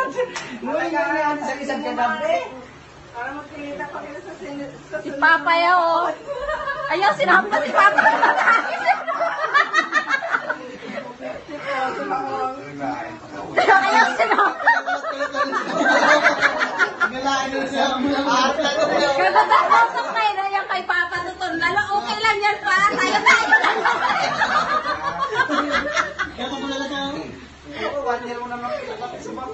Uy, nga sa isang kagabi. Para magkilita pa kita sa Si Papa yaw. Ayaw, sinampa si Papa. Ayaw, sinampa. Kagatakotok na yun yung kay Papa Tutun. Lalo, okay lang yan pa. Tayo lang. Oo, 1 year mo naman pinakapit sa mga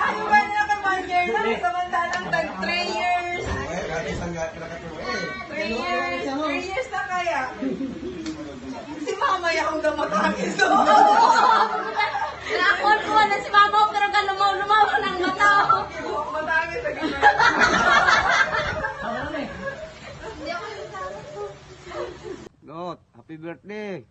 Ay, wala naman 1 year lang. Samantalang tag 3 years. 3 years na kaya. Si Mama yung damatangis do. Nakon ko na si Mama pero galumaw-lumaw ng mata. Matangis sa gina. Not, happy birthday.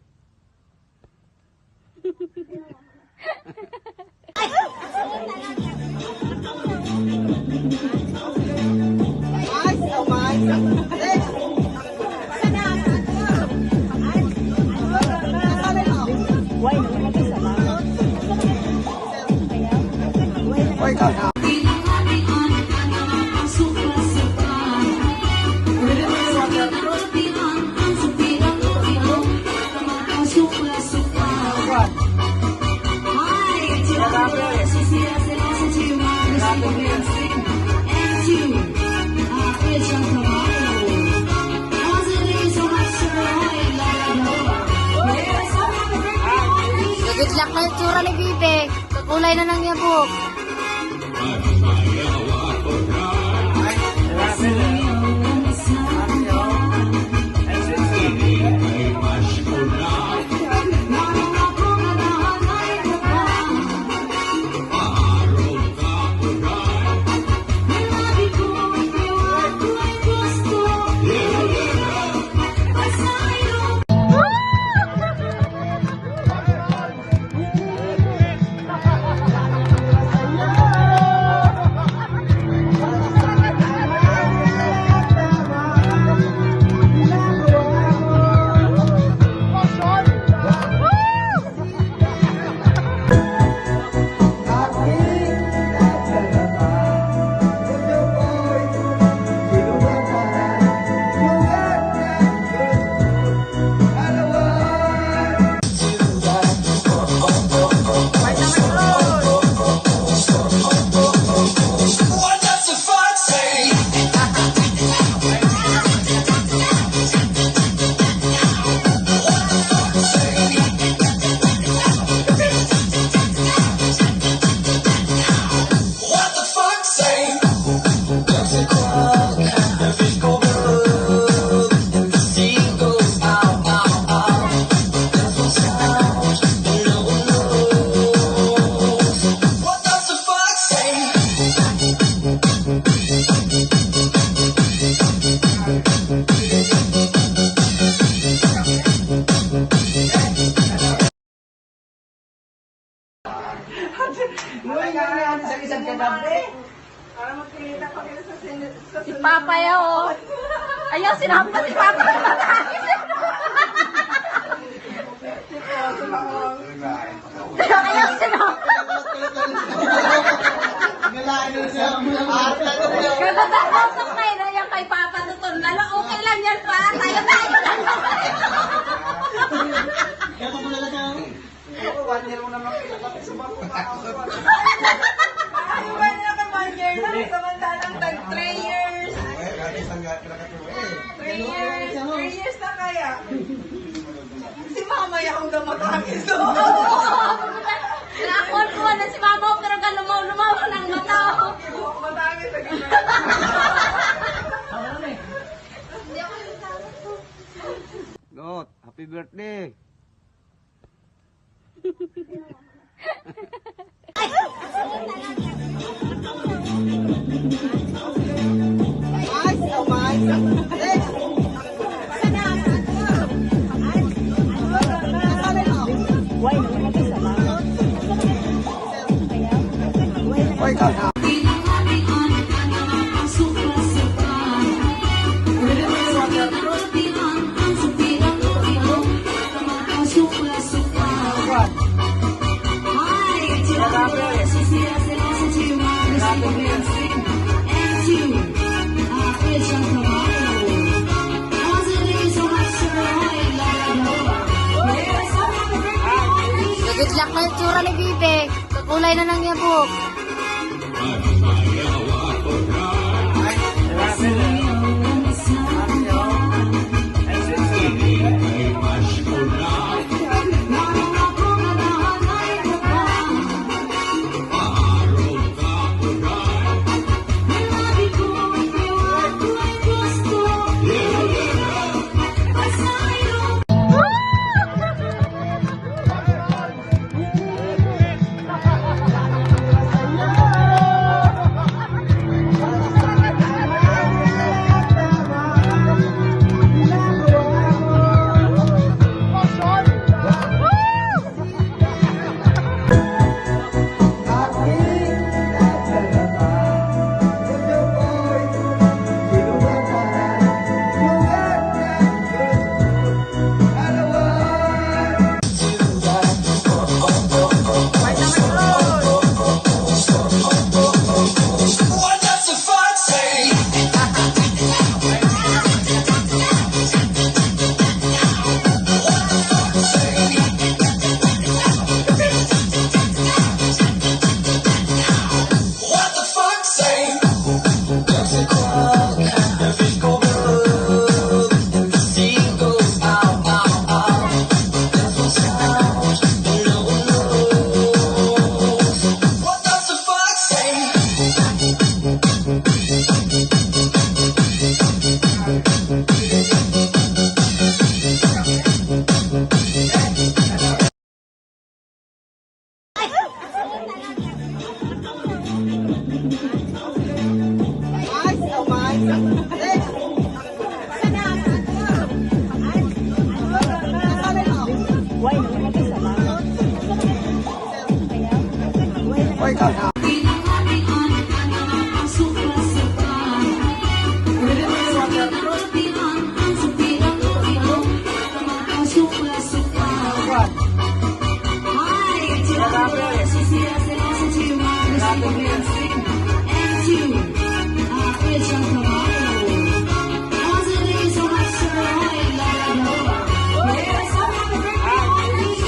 Good luck na yung tsura ni Bibe. Kakulay na ng yabok. Uy, nga sa isang kagabi. Para magkilita pa kita sa Si Papa yaw. Ayaw, sinampa si Papa. Ayaw, sinampa. Kagatakotok na yun yung kay Papa Tutun. Lalo, okay lang yan pa. Tayo lang. Oo, 1 year mo naman pinakapit sa mga Ay, wala naman 1 year lang. Samantalang tag 3 years. 3 years na kaya. Si Mama yung damatangis do. Nakon ko na si Mama pero galumaw-lumaw ng mata. Matangis sa gina. Not, happy birthday. Hi, Nag-slack na yung tsura ni Bibe. Kakulay na ng yabok.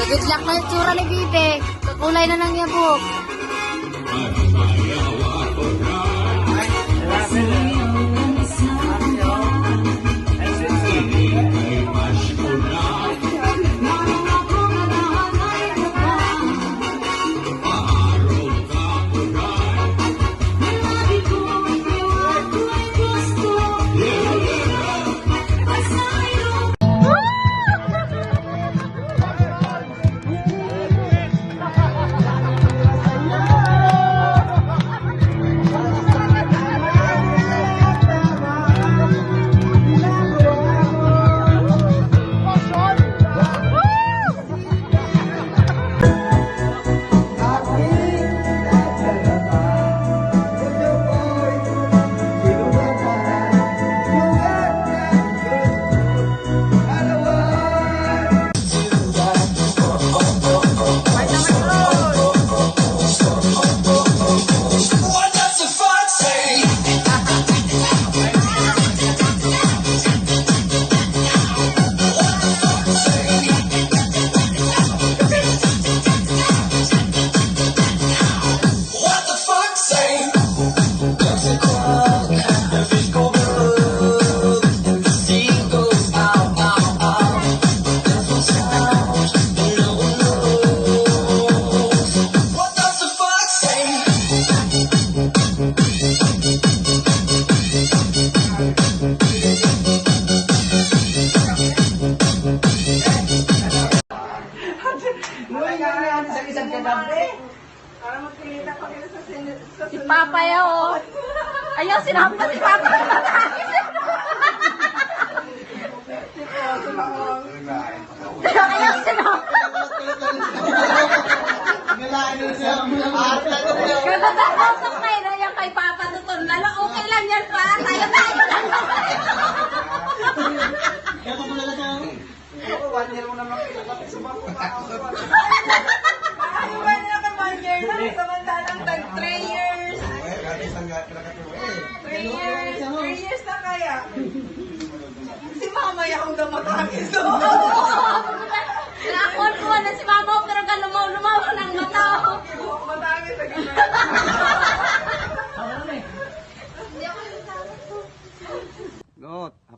Nag-slack na yung tsura ni Bibe. Kakulay na ng yabok. Si Papa yun. Ayaw, sinampa si Papa. Ayaw, sinampa. Katatakot kayo na yan kay Papa Tuton. Lalo, okay lang yan pa. Tayo lang. Ako, 1 year mo naman pinagkakit sa bako. Ano ba na naman 1 year lang? Samantalang tag 3 years. 3 years na kaya. Si Mama yung damatagis doon. Nakon ko na si Mama pero ka lumaw-lumaw.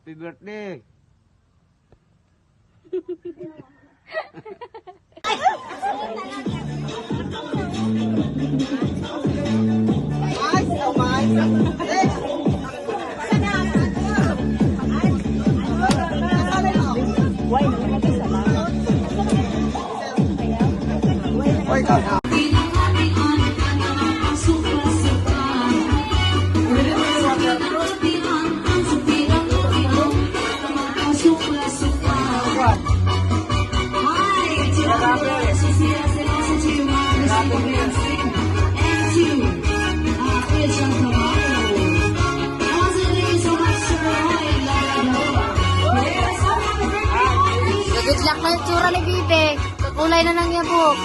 Happy birthday. Hoy, ikaw na. Good luck na yung tsura ni Bibe. Kulay na ng yabok.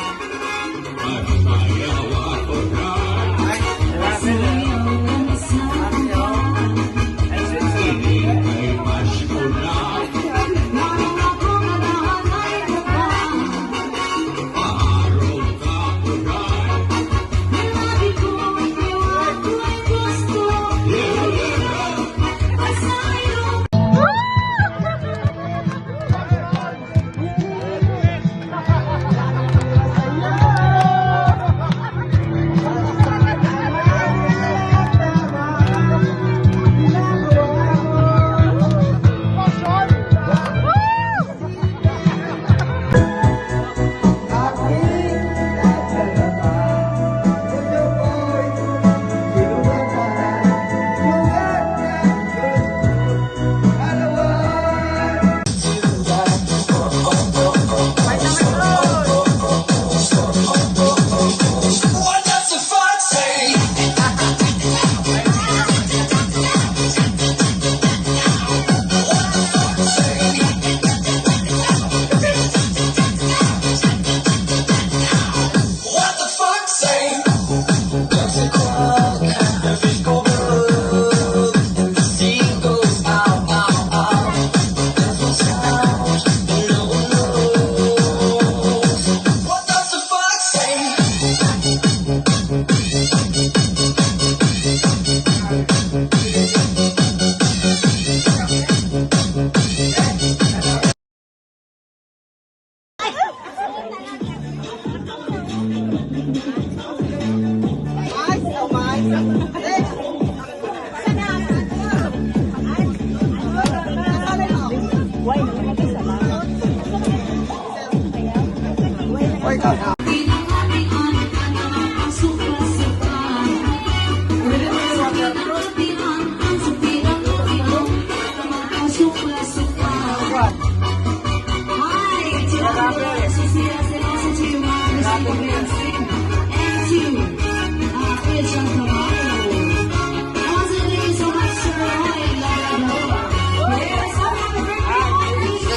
Hoy, ikaw na.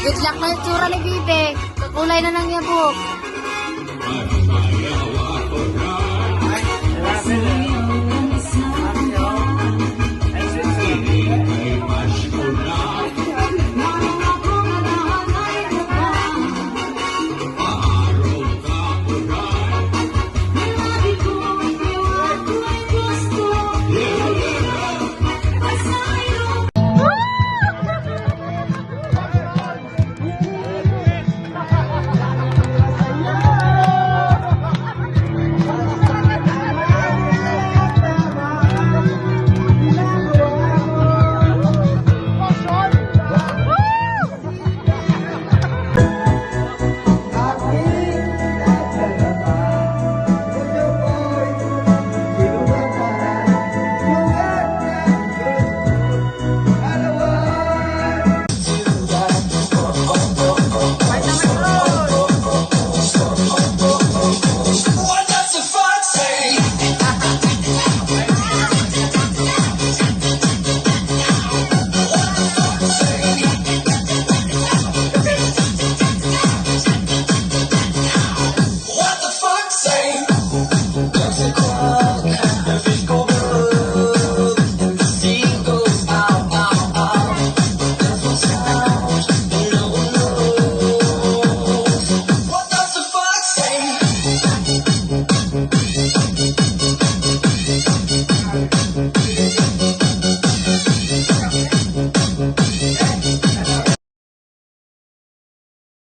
Good luck na yung tsura ni Bibe. Kulay na ng yabok.